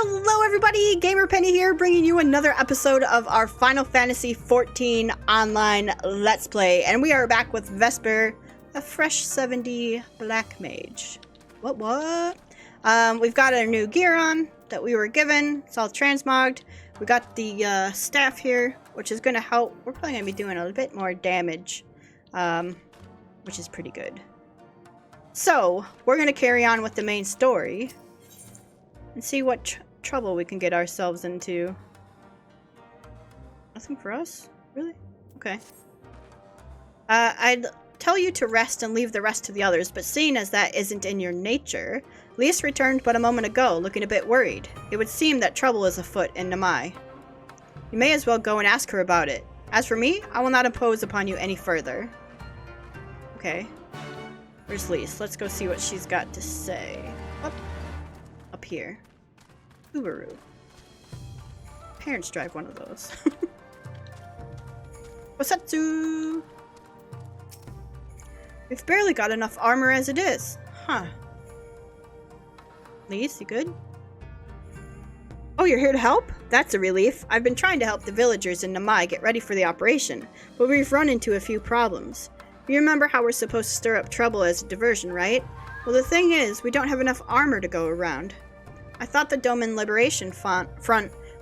Hello everybody, Gamer Penny here, bringing you another episode of our Final Fantasy XIV Online Let's Play. And we are back with Vesper, a fresh 70 Black Mage. What? We've got our new gear on that we were given. It's all transmogged. We got the staff here, which is going to help. We're probably going to be doing a bit more damage, which is pretty good. So, we're going to carry on with the main story and see what trouble we can get ourselves into. Nothing for us? Really? Okay. I'd tell you to rest and leave the rest to the others, but seeing as that isn't in your nature, Lise returned but a moment ago, looking a bit worried. It would seem that trouble is afoot in Namai. You may as well go and ask her about it. As for me, I will not impose upon you any further. Okay. Where's Lise? Let's go see what she's got to say. Up here. Subaru. Parents drive one of those. Gosetsu! We've barely got enough armor as it is. Huh. Lise, you good? Oh, you're here to help? That's a relief. I've been trying to help the villagers in Namai get ready for the operation, but we've run into a few problems. You remember how we're supposed to stir up trouble as a diversion, right? Well, the thing is, we don't have enough armor to go around. I thought the Doma Liberation Front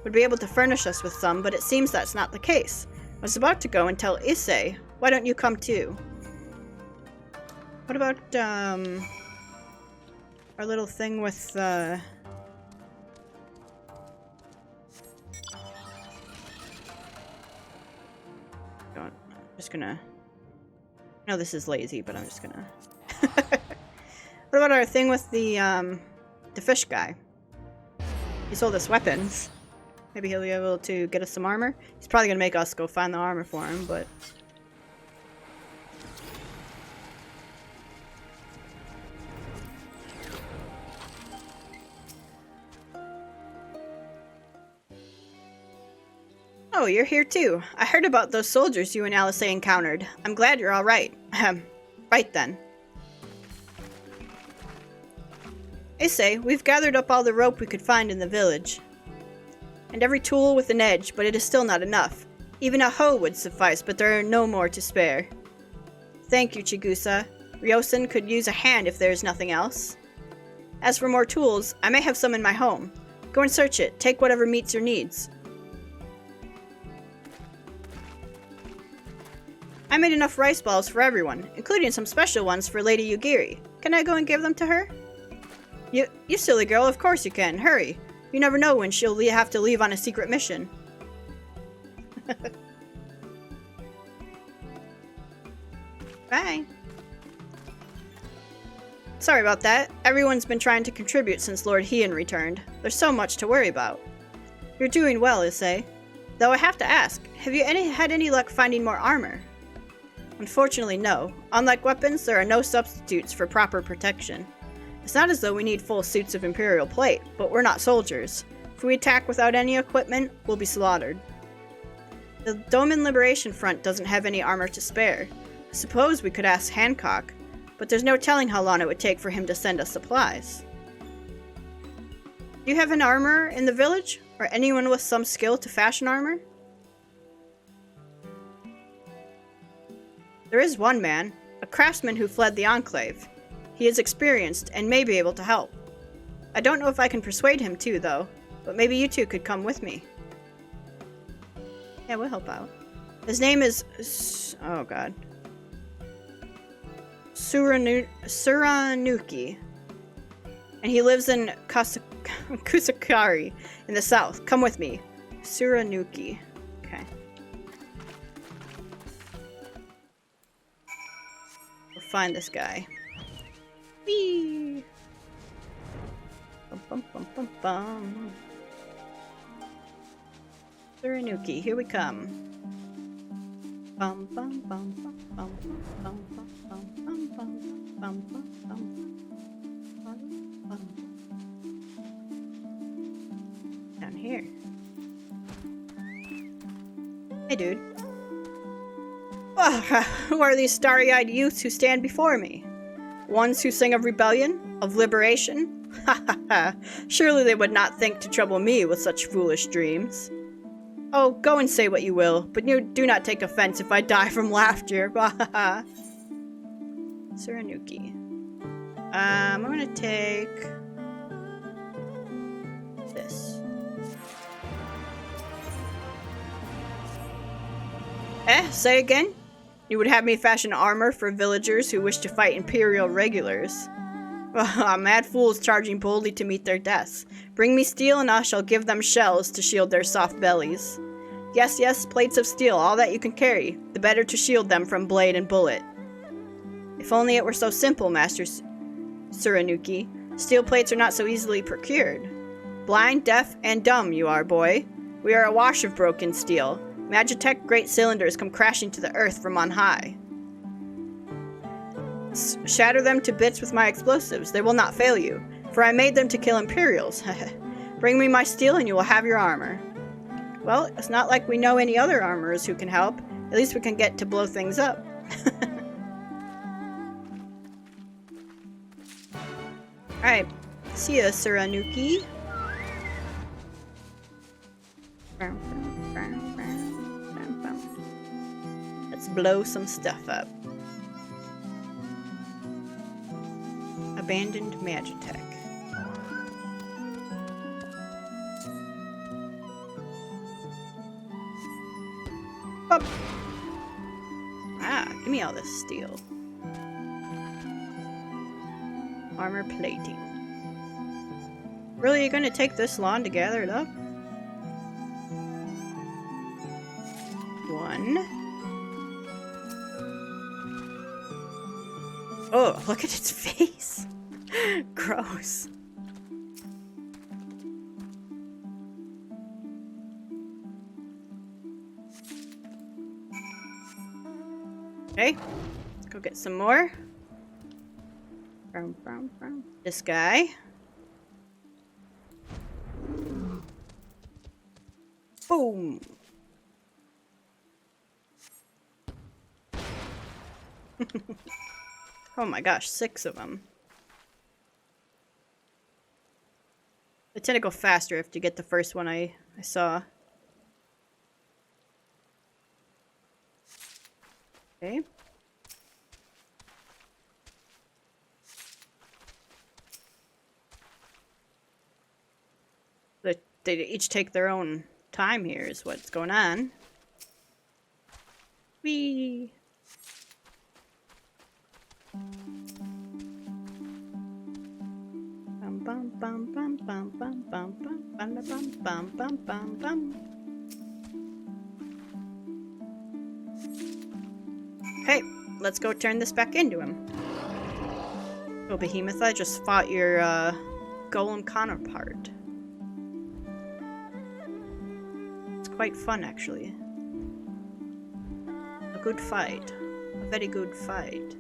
would be able to furnish us with some, but it seems that's not the case. I was about to go and tell Issei. Why don't you come too? What about, our little thing with, I'm just gonna... I know this is lazy, but I'm just gonna... What about our thing with the fish guy? He sold us weapons. Maybe he'll be able to get us some armor. He's probably gonna make us go find the armor for him, but... Oh, you're here too. I heard about those soldiers you and Alice encountered. I'm glad you're alright. Right then. Issei, we've gathered up all the rope we could find in the village. And every tool with an edge, but it is still not enough. Even a hoe would suffice, but there are no more to spare. Thank you, Chigusa. Ryosen could use a hand if there is nothing else. As for more tools, I may have some in my home. Go and search it. Take whatever meets your needs. I made enough rice balls for everyone, including some special ones for Lady Yugiri. Can I go and give them to her? You silly girl, of course you can. Hurry. You never know when she'll have to leave on a secret mission. Bye. Sorry about that. Everyone's been trying to contribute since Lord Heian returned. There's so much to worry about. You're doing well, Issei. Though I have to ask, have you had any luck finding more armor? Unfortunately, no. Unlike weapons, there are no substitutes for proper protection. It's not as though we need full suits of Imperial plate, but we're not soldiers. If we attack without any equipment, we'll be slaughtered. The Doma Liberation Front doesn't have any armor to spare. I suppose we could ask Hancock, but there's no telling how long it would take for him to send us supplies. Do you have an armorer in the village? Or anyone with some skill to fashion armor? There is one man, a craftsman who fled the Enclave. He is experienced and may be able to help. I don't know if I can persuade him to, though, but maybe you two could come with me. Yeah, we'll help out. His name is... oh god. Suranuki. And he lives in Kusakari in the south. Come with me. Suranuki. Okay. We'll find this guy. Whee! Bum, bum, bum, bum, bum. Suranuki, here we come. Bum, bum, bum, bum, bum, bum, bum, bum, bum, bum, bum, bum, bum. Down here. Hey, dude. Who are these starry-eyed youths who stand before me? Ones who sing of rebellion? Of liberation? Ha ha ha. Surely they would not think to trouble me with such foolish dreams. Oh, go and say what you will, but you do not take offense if I die from laughter. Ha ha ha. Suranuki. I'm gonna take this. Say again? You would have me fashion armor for villagers who wish to fight Imperial regulars. Mad fools charging boldly to meet their deaths. Bring me steel and I shall give them shells to shield their soft bellies. Yes, yes, plates of steel, all that you can carry, the better to shield them from blade and bullet. If only it were so simple, Master Suranuki. Steel plates are not so easily procured. Blind, deaf, and dumb you are, boy. We are awash of broken steel. Magitech great cylinders come crashing to the earth from on high. Shatter them to bits with my explosives. They will not fail you, for I made them to kill Imperials. Bring me my steel and you will have your armor. Well, it's not like we know any other armorers who can help. At least we can get to blow things up. Alright. See ya, Suranuki. Let's blow some stuff up. Abandoned Magitech. Up. Give me all this steel. Armor plating. Really, you're gonna take this long to gather it up? One. Oh, look at its face. Gross. Okay, let's go get some more. This guy. Boom. Oh my gosh, 6 of them. They tend to go faster if you get the first one I saw. Okay. They each take their own time here is what's going on. Whee! Bum bum bum bum bum bum bum bum bum bum bum bum bum. Okay, let's go turn this back into him. Oh, Behemoth, I just fought your golem counterpart. It's quite fun, actually. A good fight. A very good fight.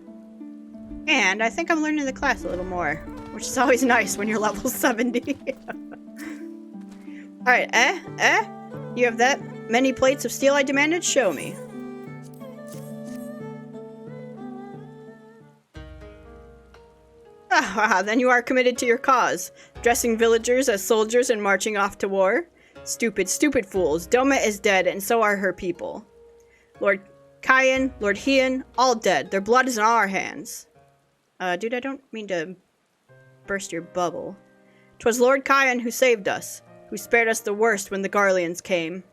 And I think I'm learning the class a little more, which is always nice when you're level 70. Alright, You have that many plates of steel I demanded? Show me. Ah, then you are committed to your cause, dressing villagers as soldiers and marching off to war. Stupid, stupid fools. Doma is dead, and so are her people. Lord Kyan, Lord Heian, all dead. Their blood is in our hands. Dude, I don't mean to burst your bubble. 'Twas Lord Kyan who saved us, who spared us the worst when the Garleans came.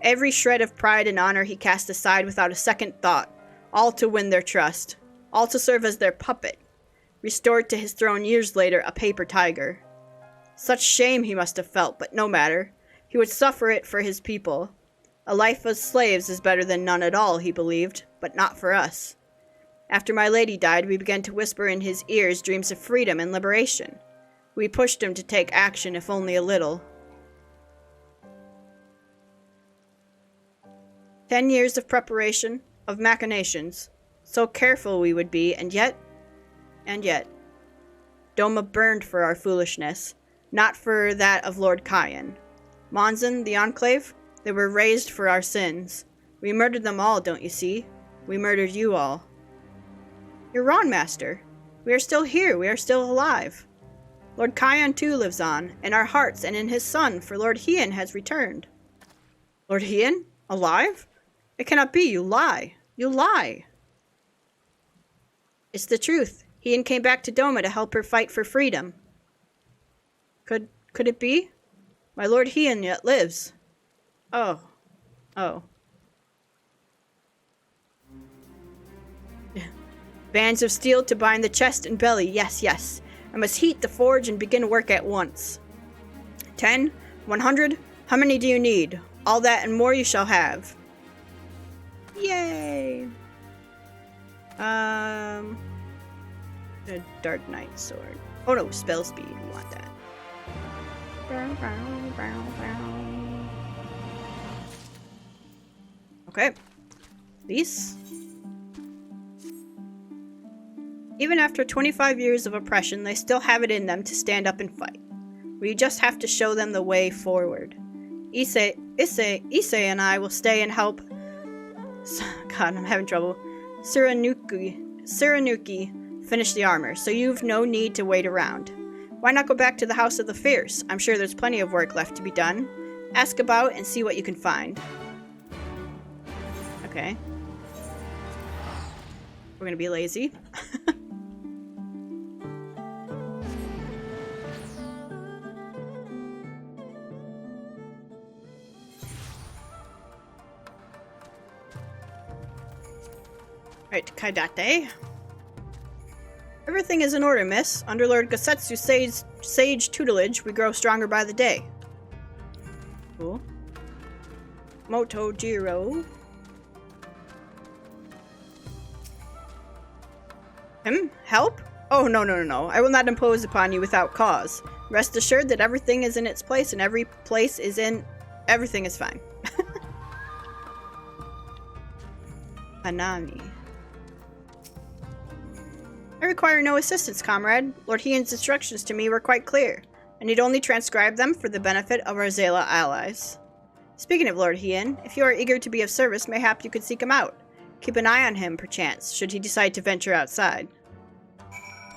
Every shred of pride and honor he cast aside without a second thought, all to win their trust, all to serve as their puppet. Restored to his throne years later, a paper tiger. Such shame he must have felt, but no matter. He would suffer it for his people. A life as slaves is better than none at all, he believed, but not for us. After my lady died, we began to whisper in his ears dreams of freedom and liberation. We pushed him to take action, if only a little. 10 years of preparation, of machinations. So careful we would be, and yet... Doma burned for our foolishness, not for that of Lord Kyan. Monzon, the Enclave, they were raised for our sins. We murdered them all, don't you see? We murdered you all. You're wrong, Master. We are still here. We are still alive. Lord Kion too lives on, in our hearts and in his son, for Lord Hien has returned. Lord Hien? Alive? It cannot be, you lie. You lie. It's the truth. Hien came back to Doma to help her fight for freedom. Could it be? My Lord Hien yet lives. Oh. Oh. Bands of steel to bind the chest and belly. Yes, yes. I must heat the forge and begin work at once. 10? 100? How many do you need? All that and more you shall have. Yay! The Dark Knight sword. Oh no, spell speed. We want that. Okay. These. Even after 25 years of oppression, they still have it in them to stand up and fight. We just have to show them the way forward. Issei and I will stay and help. God, I'm having trouble. Tsurunuki finish the armor, so you've no need to wait around. Why not go back to the House of the Fierce? I'm sure there's plenty of work left to be done. Ask about and see what you can find. Okay. We're gonna be lazy. Right, Kaidate. Everything is in order, miss. Under Lord Gosetsu's sage tutelage, we grow stronger by the day. Cool. Motojiro. Help? Oh, no. I will not impose upon you without cause. Rest assured that everything is in its place and everything is fine. Hanami. I require no assistance, comrade. Lord Hien's instructions to me were quite clear. I need only transcribe them for the benefit of our Zela allies. Speaking of Lord Hien, if you are eager to be of service, mayhap you could seek him out. Keep an eye on him, perchance, should he decide to venture outside.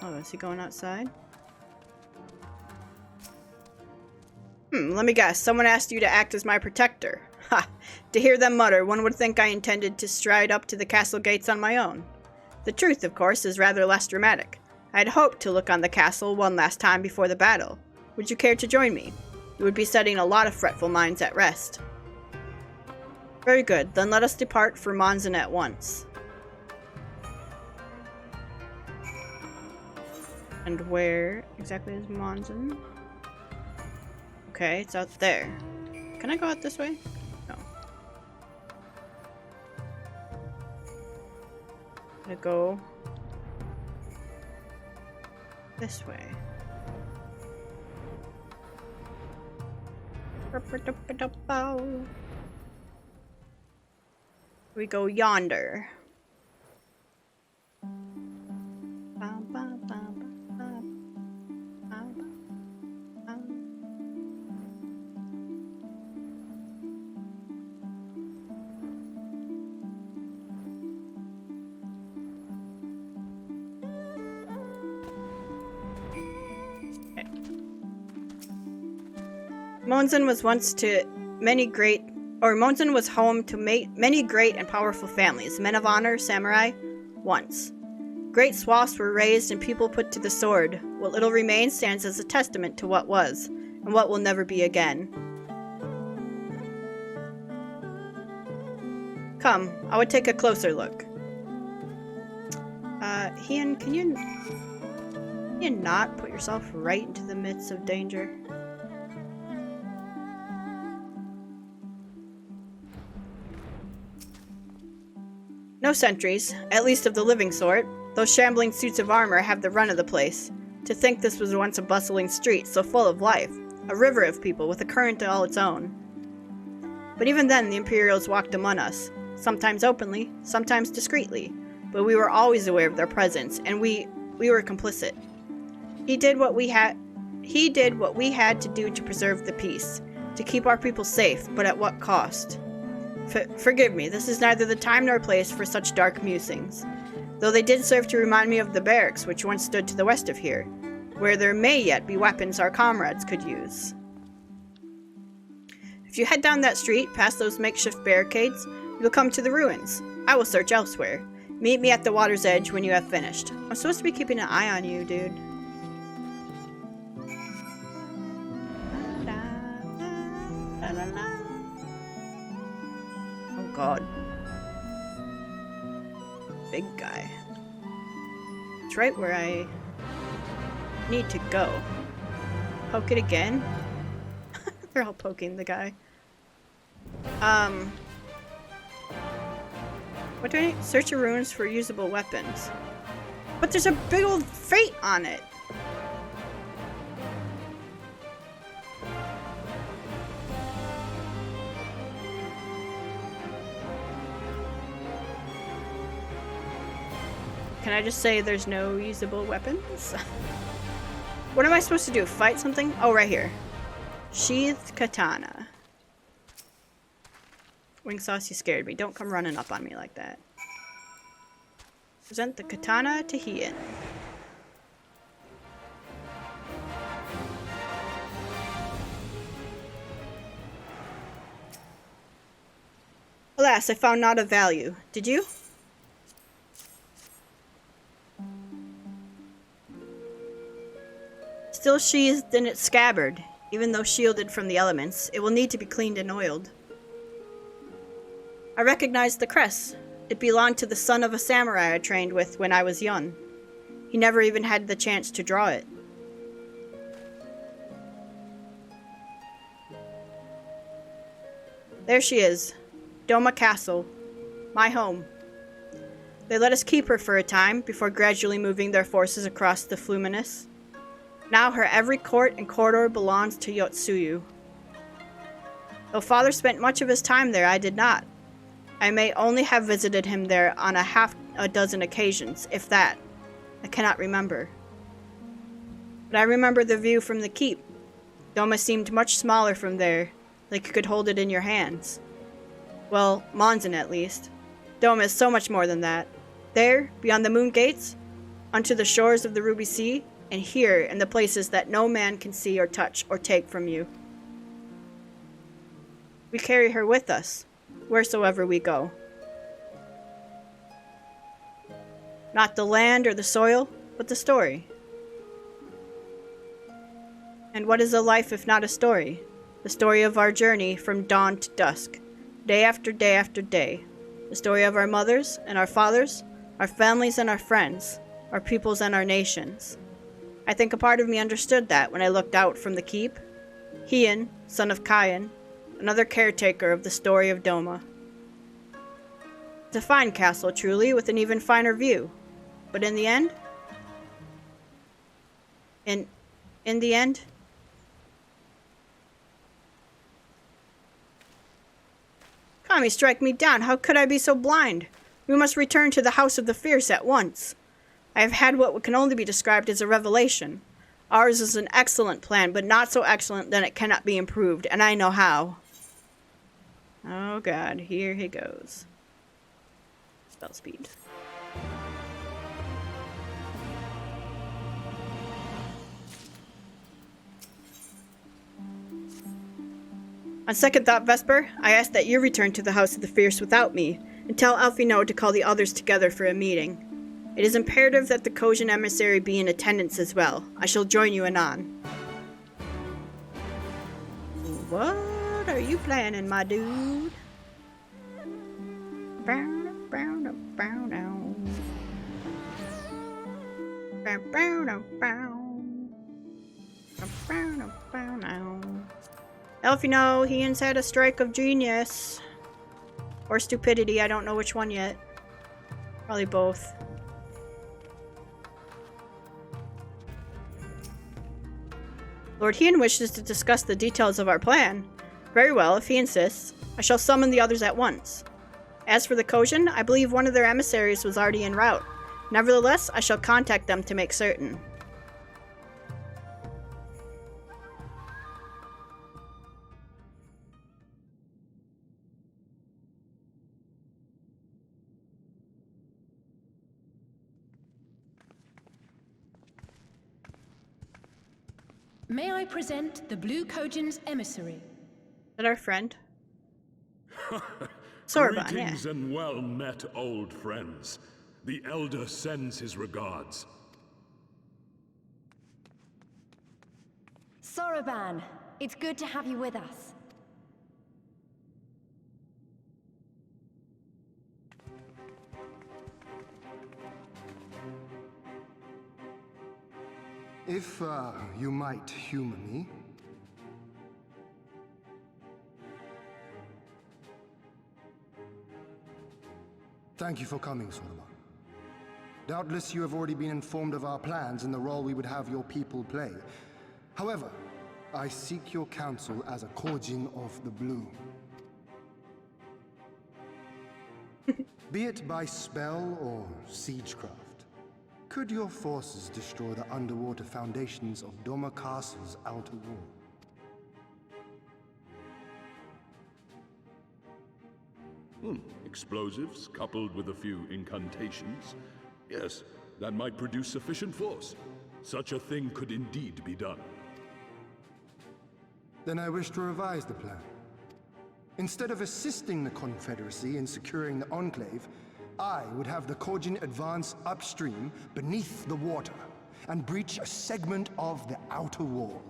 Oh, is he going outside? Let me guess. Someone asked you to act as my protector. Ha! To hear them mutter, one would think I intended to stride up to the castle gates on my own. The truth, of course, is rather less dramatic. I had hoped to look on the castle one last time before the battle. Would you care to join me? You would be setting a lot of fretful minds at rest. Very good. Then let us depart for Monzen at once. And where exactly is Monzen? Okay, it's out there. Can I go out this way? No. I'm gonna go this way. We go yonder. Monzen was home to many great and powerful families, men of honor, samurai, once. Great swaths were razed and people put to the sword. What little remains stands as a testament to what was, and what will never be again. Come, I would take a closer look. Hien, can you not put yourself right into the midst of danger? No sentries, at least of the living sort. Those shambling suits of armor have the run of the place. To think this was once a bustling street, so full of life. A river of people with a current all its own. But even then, the Imperials walked among us. Sometimes openly, sometimes discreetly. But we were always aware of their presence, and we were complicit. He did what we had to do to preserve the peace. To keep our people safe, but at what cost? Forgive me, this is neither the time nor place for such dark musings, though they did serve to remind me of the barracks which once stood to the west of here. where there may yet be weapons our comrades could use. If you head down that street, past those makeshift barricades, you'll come to the ruins. I will search elsewhere. Meet me at the water's edge when you have finished. I'm supposed to be keeping an eye on you, dude. Oh god. Big guy. It's right where I need to go. Poke it again? They're all poking the guy. What do I need? Search your ruins for usable weapons. But there's a big old fate on it! Can I just say there's no usable weapons? What am I supposed to do? Fight something? Oh, right here. Sheathed katana. Wing sauce, you scared me. Don't come running up on me like that. Present the katana to Hien. Alas, I found naught of value. Did you? Still sheathed in its scabbard. Even though shielded from the elements, it will need to be cleaned and oiled. I recognized the crest. It belonged to the son of a samurai I trained with when I was young. He never even had the chance to draw it. There she is. Doma Castle. My home. They let us keep her for a time, before gradually moving their forces across the Fluminus. Now her every court and corridor belongs to Yotsuyu. Though father spent much of his time there, I did not. I may only have visited him there on half a dozen occasions, if that. I cannot remember. But I remember the view from the keep. Doma seemed much smaller from there, like you could hold it in your hands. Well, Monzon at least. Doma is so much more than that. There, beyond the moon gates, unto the shores of the Ruby Sea, and here in the places that no man can see or touch or take from you. We carry her with us, wheresoever we go. Not the land or the soil, but the story. And what is a life if not a story? The story of our journey from dawn to dusk, day after day after day. The story of our mothers and our fathers, our families and our friends, our peoples and our nations. I think a part of me understood that when I looked out from the keep. Hien, son of Kayan, another caretaker of the story of Doma. It's a fine castle, truly, with an even finer view. But in the end? In the end? Kami, strike me down. How could I be so blind? We must return to the House of the Fierce at once. I have had what can only be described as a revelation. Ours is an excellent plan, but not so excellent that it cannot be improved, and I know how. Oh god, here he goes. Spell speed. On second thought, Vesper, I ask that you return to the House of the Fierce without me, and tell Alphino to call the others together for a meeting. It is imperative that the Kojin emissary be in attendance as well. I shall join you anon. What are you planning, my dude? Alphino, Hien's had a strike of genius. Or stupidity, I don't know which one yet. Probably both. Lord Hien wishes to discuss the details of our plan. Very well, if he insists. I shall summon the others at once. As for the Kojin, I believe one of their emissaries was already en route. Nevertheless, I shall contact them to make certain. May I present the Blue Kojin's emissary? Is that our friend? Sorban, yeah. Greetings and well met, old friends. The Elder sends his regards. Soroban, it's good to have you with us. If, you might humor me. Thank you for coming, Soroban. Doubtless you have already been informed of our plans and the role we would have your people play. However, I seek your counsel as a Kojin of the Blue. Be it by spell or siegecraft, could your forces destroy the underwater foundations of Doma Castle's outer wall? Explosives coupled with a few incantations. Yes, that might produce sufficient force. Such a thing could indeed be done. Then I wish to revise the plan. Instead of assisting the Confederacy in securing the Enclave, I would have the Kojin advance upstream beneath the water and breach a segment of the outer wall.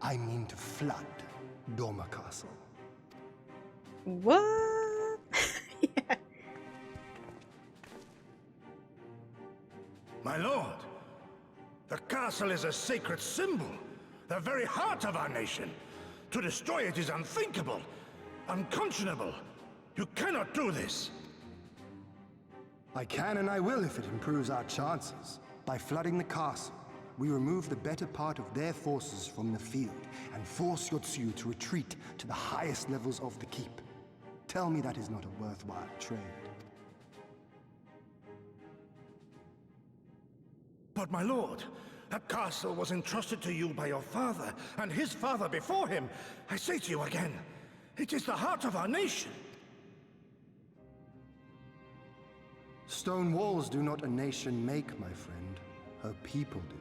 I mean to flood Doma Castle. What? Yeah. My lord, the castle is a sacred symbol, the very heart of our nation. To destroy it is unthinkable, unconscionable. You cannot do this. I can and I will if it improves our chances. By flooding the castle, we remove the better part of their forces from the field and force Yotsuyu to retreat to the highest levels of the keep. Tell me that is not a worthwhile trade. But my lord, that castle was entrusted to you by your father, and his father before him. I say to you again, it is the heart of our nation. Stone walls do not a nation make, my friend. Her people do.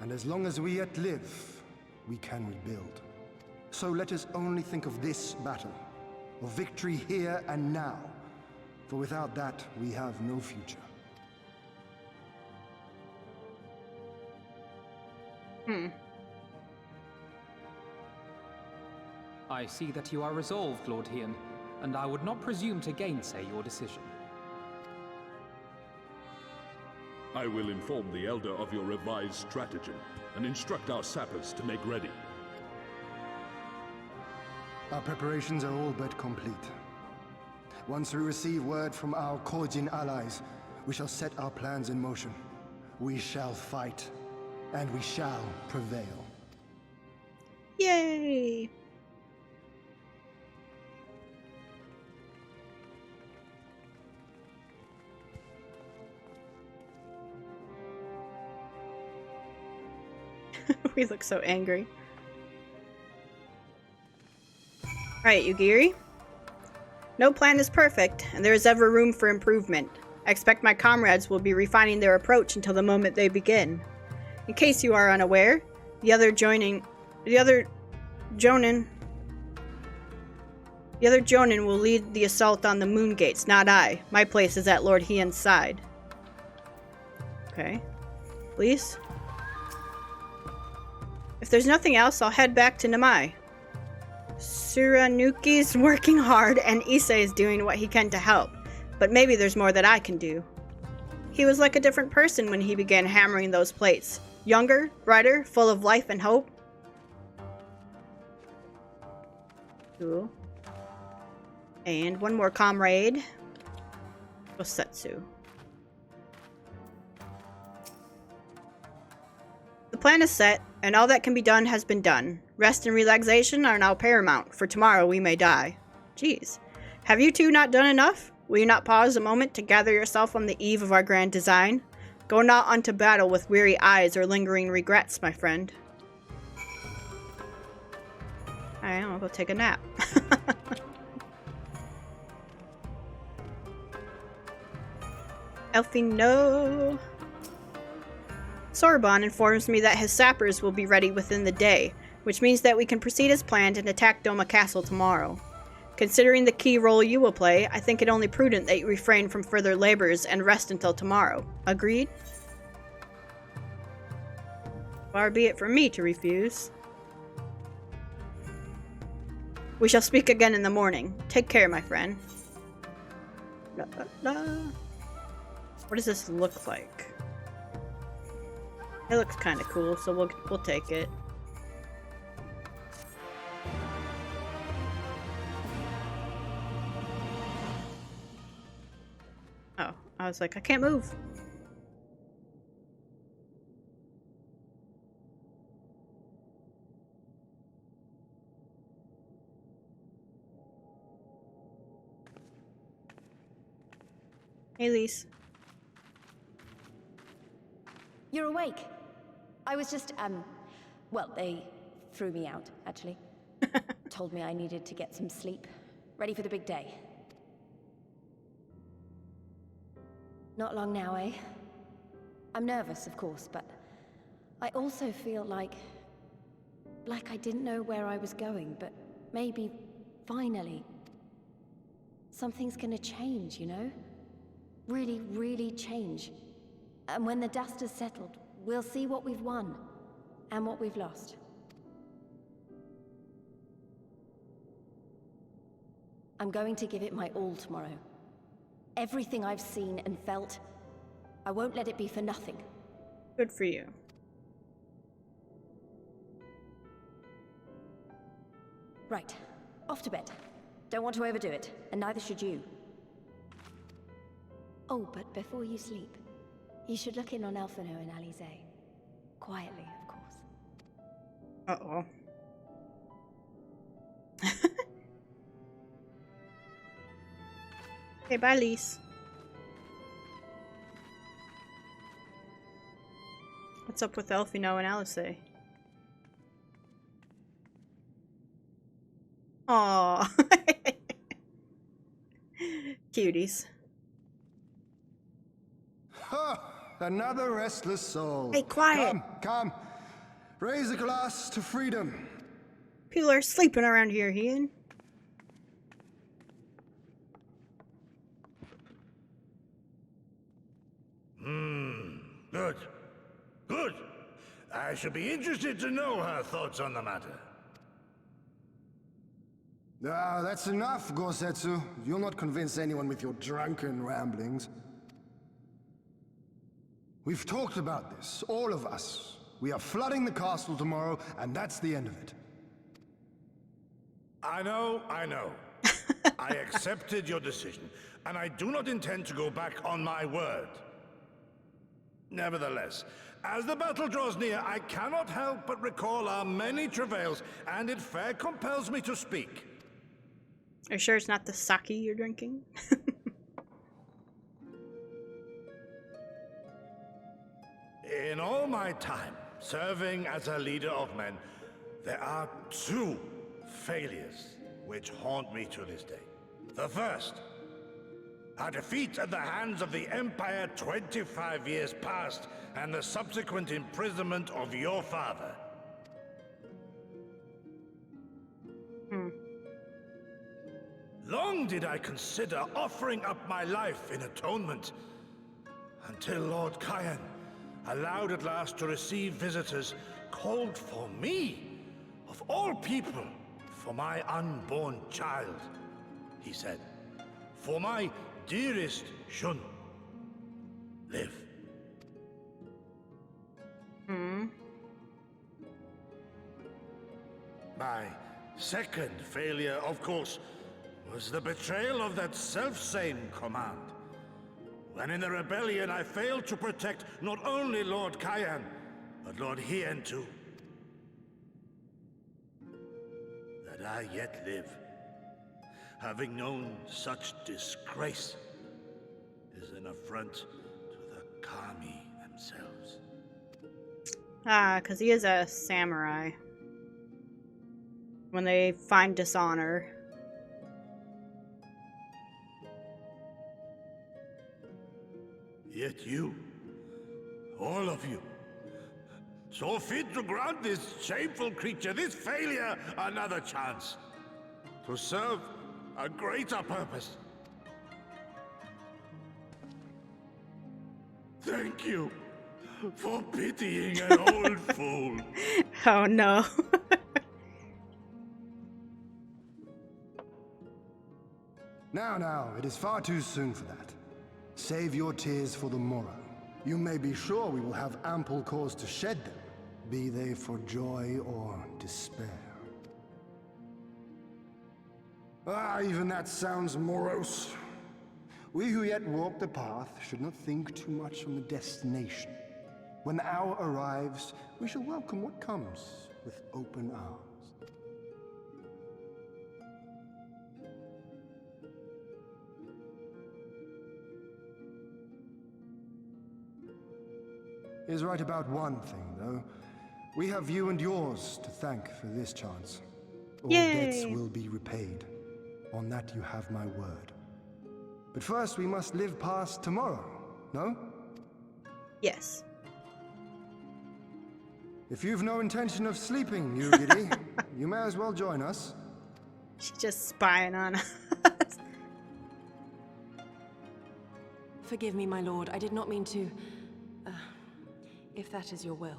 And as long as we yet live, we can rebuild. So let us only think of this battle, of victory here and now. For without that, we have no future. I see that you are resolved, Lord Hien, and I would not presume to gainsay your decision. I will inform the Elder of your revised stratagem and instruct our sappers to make ready. Our preparations are all but complete. Once we receive word from our Kojin allies, we shall set our plans in motion. We shall fight, and we shall prevail. Yay! We look so angry. Alright, Yugiri. No plan is perfect, and there is ever room for improvement. I expect my comrades will be refining their approach until the moment they begin. In case you are unaware, the other Jonin will lead the assault on the moon gates, not I. My place is at Lord Hien's side. Okay. Please? If there's nothing else, I'll head back to Namai. Suranuki's working hard, and Issei is doing what he can to help. But maybe there's more that I can do. He was like a different person when he began hammering those plates. Younger, brighter, full of life and hope. Cool. And one more comrade. Gosetsu. The plan is set, and all that can be done has been done. Rest and relaxation are now paramount, for tomorrow we may die. Jeez. Have you two not done enough? Will you not pause a moment to gather yourself on the eve of our grand design? Go not unto battle with weary eyes or lingering regrets, my friend. Alright, I'll go take a nap. Elfie, no. Sorbonne informs me that his sappers will be ready within the day, which means that we can proceed as planned and attack Doma Castle tomorrow. Considering the key role you will play, I think it only prudent that you refrain from further labors and rest until tomorrow. Agreed? Far be it from me to refuse. We shall speak again in the morning. Take care, my friend. La, la, la. What does this look like? It looks kind of cool, so we'll take it. Oh, I was like, I can't move. Hey, Lise. You're awake. I was just, well, they threw me out, actually. Told me I needed to get some sleep. Ready for the big day. Not long now, eh? I'm nervous, of course, but I also feel like I didn't know where I was going, but maybe, finally, something's gonna change, you know? Really, really change. And when the dust has settled, we'll see what we've won, and what we've lost. I'm going to give it my all tomorrow. Everything I've seen and felt, I won't let it be for nothing. Good for you. Right, off to bed. Don't want to overdo it, and neither should you. Oh, but before you sleep, you should look in on Elfino and Alize. Quietly, of course. Uh-oh. Okay, bye, Lise. What's up with Elfino and Alice? Aww. Cuties. Another restless soul. Hey, quiet. Come. Raise a glass to freedom. People are sleeping around here, Ian. Good. Good. I should be interested to know her thoughts on the matter. Ah, that's enough, Gosetsu. You'll not convince anyone with your drunken ramblings. We've talked about this, all of us. We are flooding the castle tomorrow, and that's the end of it. I know. I accepted your decision, and I do not intend to go back on my word. Nevertheless, as the battle draws near, I cannot help but recall our many travails, and it fair compels me to speak. Are you sure it's not the sake you're drinking? In all my time serving as a leader of men, there are two failures which haunt me to this day. The first, a defeat at the hands of the Empire 25 years past, and the subsequent imprisonment of your father. Long did I consider offering up my life in atonement, until Lord Kyan allowed at last to receive visitors called for me, of all people, for my unborn child, he said. For my dearest Shun, live. My second failure, of course, was the betrayal of that self-same command. When in the rebellion I failed to protect not only Lord Kyan, but Lord Hien too. That I yet live, having known such disgrace, is an affront to the Kami themselves. Ah, because he is a samurai. When they find dishonor. Yet you, all of you, so fit to grant this shameful creature, this failure, another chance. To serve a greater purpose. Thank you for pitying an old fool. Oh no. Now, it is far too soon for that. Save your tears for the morrow. You may be sure we will have ample cause to shed them, be they for joy or despair. Even that sounds morose. We who yet walk the path should not think too much on the destination. When the hour arrives, we shall welcome what comes with open arms. He is right about one thing, though. We have you and yours to thank for this chance. All debts will be repaid. On that you have my word. But first we must live past tomorrow, no? Yes. If you've no intention of sleeping, you giddy, you may as well join us. She's just spying on us. Forgive me, my lord. I did not mean to... if that is your will.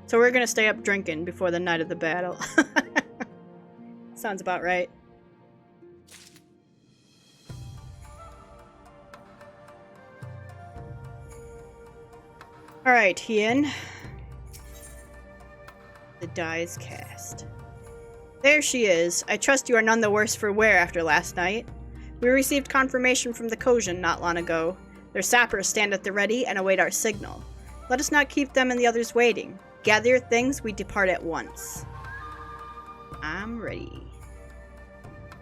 So we're gonna stay up drinking before the night of the battle. Sounds about right. Alright, Hien. The die is cast. There she is. I trust you are none the worse for wear after last night. We received confirmation from the Kojin not long ago. Their sappers stand at the ready and await our signal. Let us not keep them and the others waiting. Gather your things, we depart at once. I'm ready.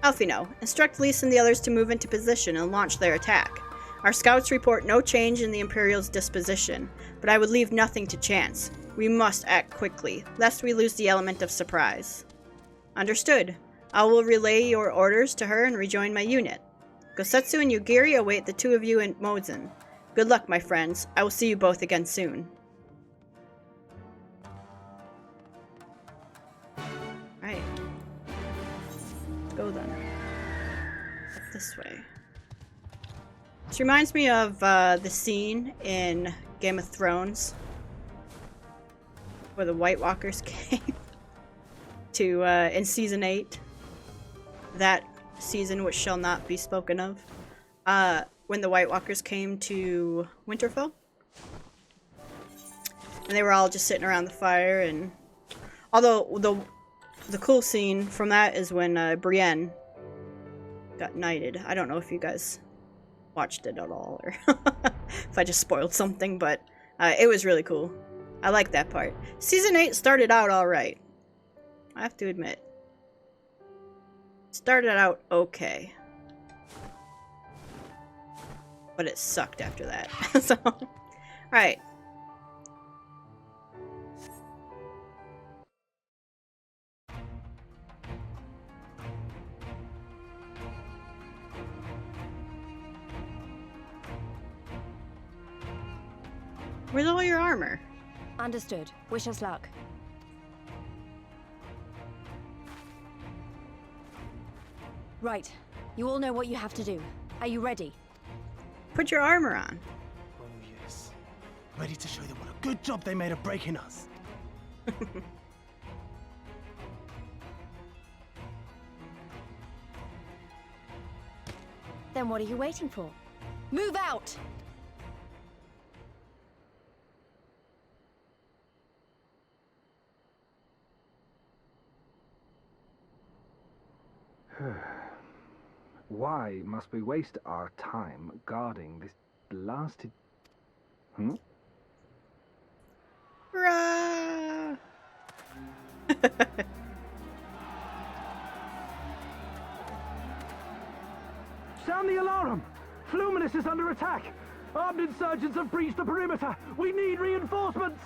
Alfino, instruct Lise and the others to move into position and launch their attack. Our scouts report no change in the Imperial's disposition, but I would leave nothing to chance. We must act quickly, lest we lose the element of surprise. Understood. I will relay your orders to her and rejoin my unit. Gosetsu and Yugiri await the two of you in Mozen. Good luck, my friends. I will see you both again soon. Alright. Let's go then. Up this way. This reminds me of the scene in Game of Thrones where the White Walkers came to, in Season 8. That season which shall not be spoken of. When the White Walkers came to Winterfell. And they were all just sitting around the fire, and... Although, the cool scene from that is when Brienne got knighted. I don't know if you guys watched it at all, or if I just spoiled something, but it was really cool. I like that part. Season 8 started out alright. I have to admit. Started out okay. But it sucked after that. So, alright. Where's all your armor? Understood. Wish us luck. Right. You all know what you have to do. Are you ready? Put your armor on. Oh yes. Ready to show them what a good job they made of breaking us. Then what are you waiting for? Move out! Why must we waste our time guarding this blasted... Hurrah! Sound the alarm! Fluminous is under attack! Armed insurgents have breached the perimeter! We need reinforcements!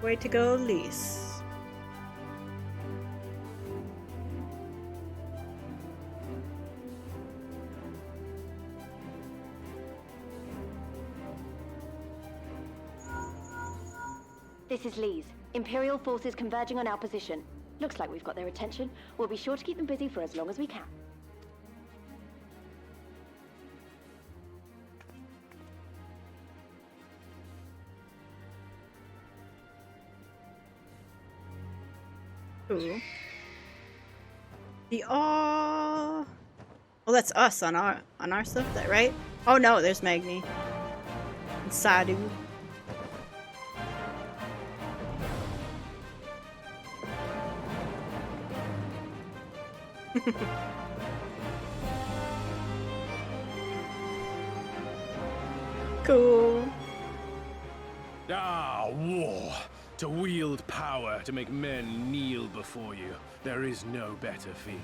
Way to go, Lise. This is Lise. Imperial forces converging on our position. Looks like we've got their attention. We'll be sure to keep them busy for as long as we can. Ooh. Oh, that's us on our stuff, that right? Oh no, there's Magni. And Sadu. Cool. Ah, war. To wield power, to make men kneel before you. There is no better feeling.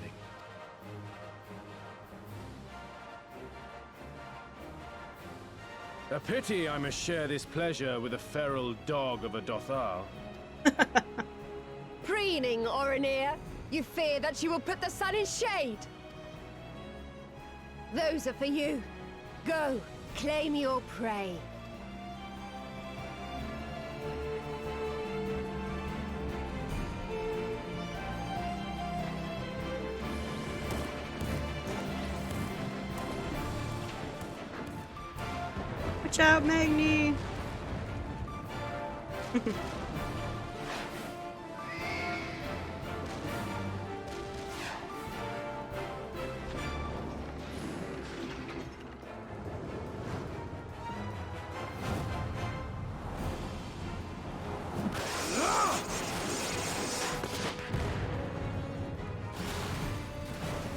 A pity I must share this pleasure with a feral dog of a Dothal. Preening, Oronir. You fear that she will put the sun in shade. Those are for you. Go, claim your prey. Watch out, Magni!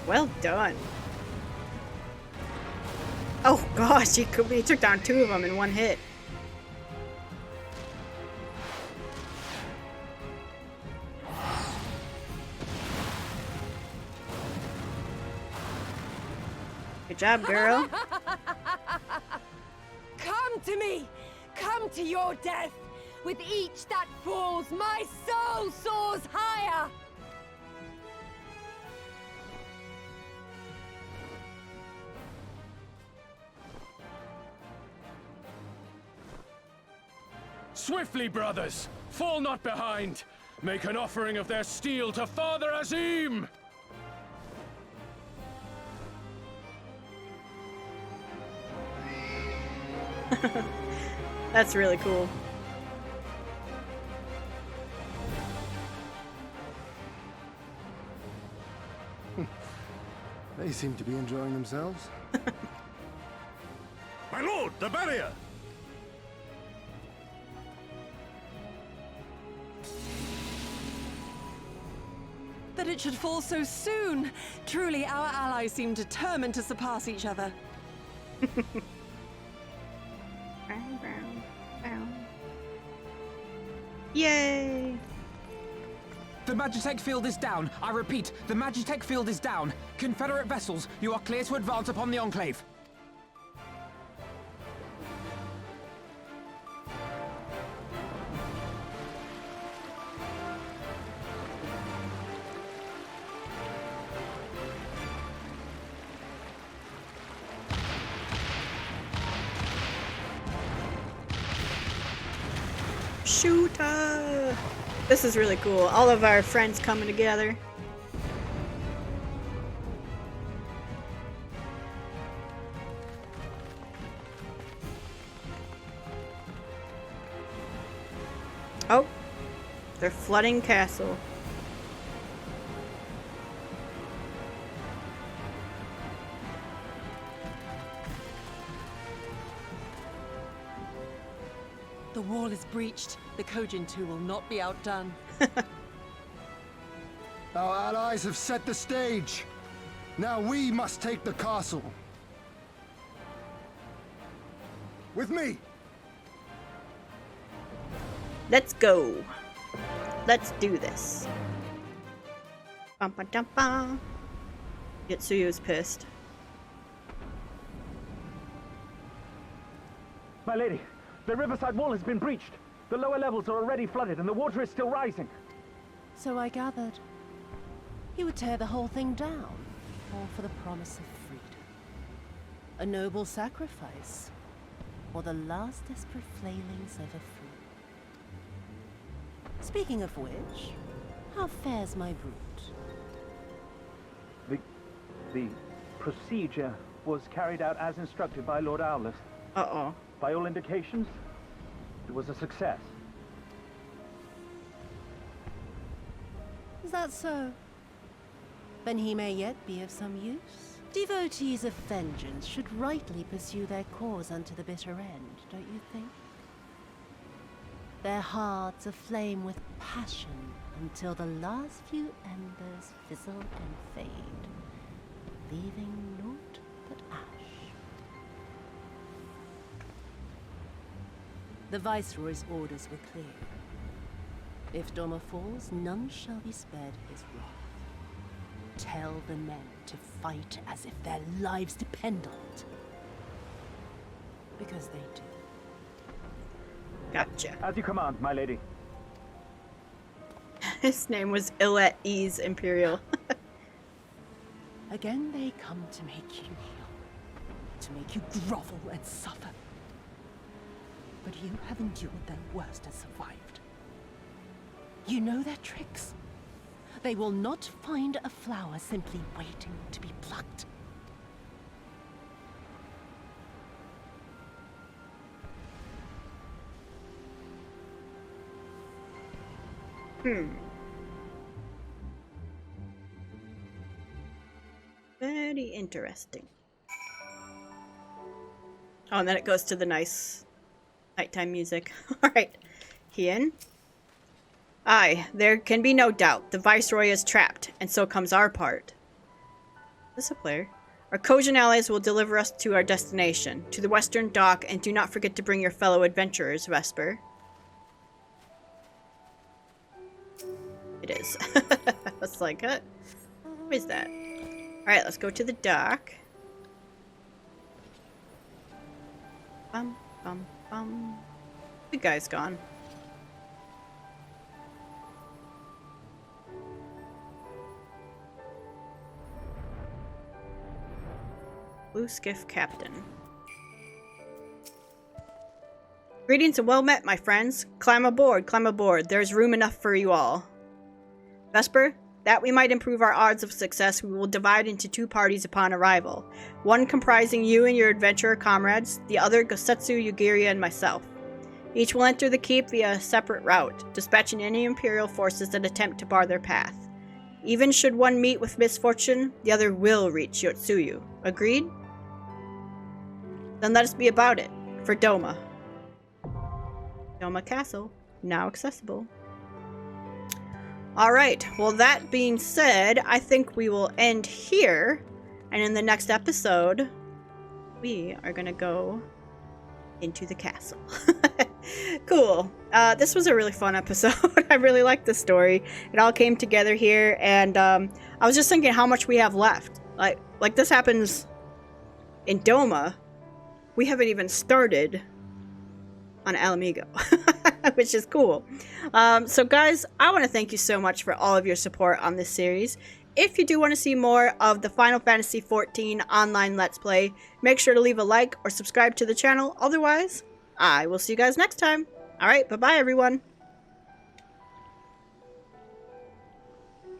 Well done. Oh gosh, he took down 2 of them in 1 hit. Good job, girl. Come to me! Come to your death! With each that falls, my soul soars higher! Swiftly, brothers! Fall not behind! Make an offering of their steel to Father Azim! That's really cool. They seem to be enjoying themselves. My lord, the barrier! That it should fall so soon! Truly, our allies seem determined to surpass each other. Yay! The Magitech field is down. I repeat, the Magitech field is down. Confederate vessels, you are clear to advance upon the Enclave. Shooter! This is really cool. All of our friends coming together. Oh, they're flooding castle. The wall is breached. The Kojin too will not be outdone. Our allies have set the stage. Now we must take the castle. With me! Let's go. Let's do this. Bum ba dum bum. Yatsuyo's pissed. My lady, the riverside wall has been breached. The lower levels are already flooded and the water is still rising. So I gathered. You would tear the whole thing down, all for the promise of freedom. A noble sacrifice, or the last desperate flailings ever free. Speaking of which, how fares my brute? The procedure was carried out as instructed by Lord Owless. Uh-oh. By all indications, it was a success. Is that so? Then he may yet be of some use. Devotees of vengeance should rightly pursue their cause unto the bitter end, don't you think? Their hearts aflame with passion until the last few embers fizzle and fade, leaving naught but ash. The Viceroy's orders were clear. If Doma falls, none shall be spared his wrath. Tell the men to fight as if their lives depend on it. Because they do. Gotcha. As you command, my lady. His name was Ill at Ease Imperial. Again they come to make you kneel, to make you grovel and suffer. But you have endured their worst and survived. You know their tricks. They will not find a flower simply waiting to be plucked. Very interesting. Oh, and then it goes to the nice nighttime music. Alright. Hien. Aye, there can be no doubt. The Viceroy is trapped, and so comes our part. Is this a player? Our Kojin allies will deliver us to our destination, to the western dock, and do not forget to bring your fellow adventurers, Vesper. It is. I was like, what is that? Alright, let's go to the dock. Bum, bum, bum. The guy's gone. Blue Skiff Captain. Greetings and well met, my friends. Climb aboard, climb aboard. There's room enough for you all. Vesper, that we might improve our odds of success, we will divide into two parties upon arrival. One comprising you and your adventurer comrades, the other Gosetsu, Yugiria, and myself. Each will enter the keep via a separate route, dispatching any Imperial forces that attempt to bar their path. Even should one meet with misfortune, the other will reach Yotsuyu. Agreed? Then let us be about it. For Doma. Doma Castle, now accessible. Alright, well that being said, I think we will end here. And in the next episode, we are gonna go into the castle. Cool. This was a really fun episode. I really liked the story. It all came together here, and I was just thinking how much we have left. Like this happens in Doma. We haven't even started on Alamigo, which is cool. So guys, I want to thank you so much for all of your support on this series. If you do want to see more of the Final Fantasy XIV online Let's Play, make sure to leave a like or subscribe to the channel. Otherwise, I will see you guys next time. Alright, bye-bye everyone.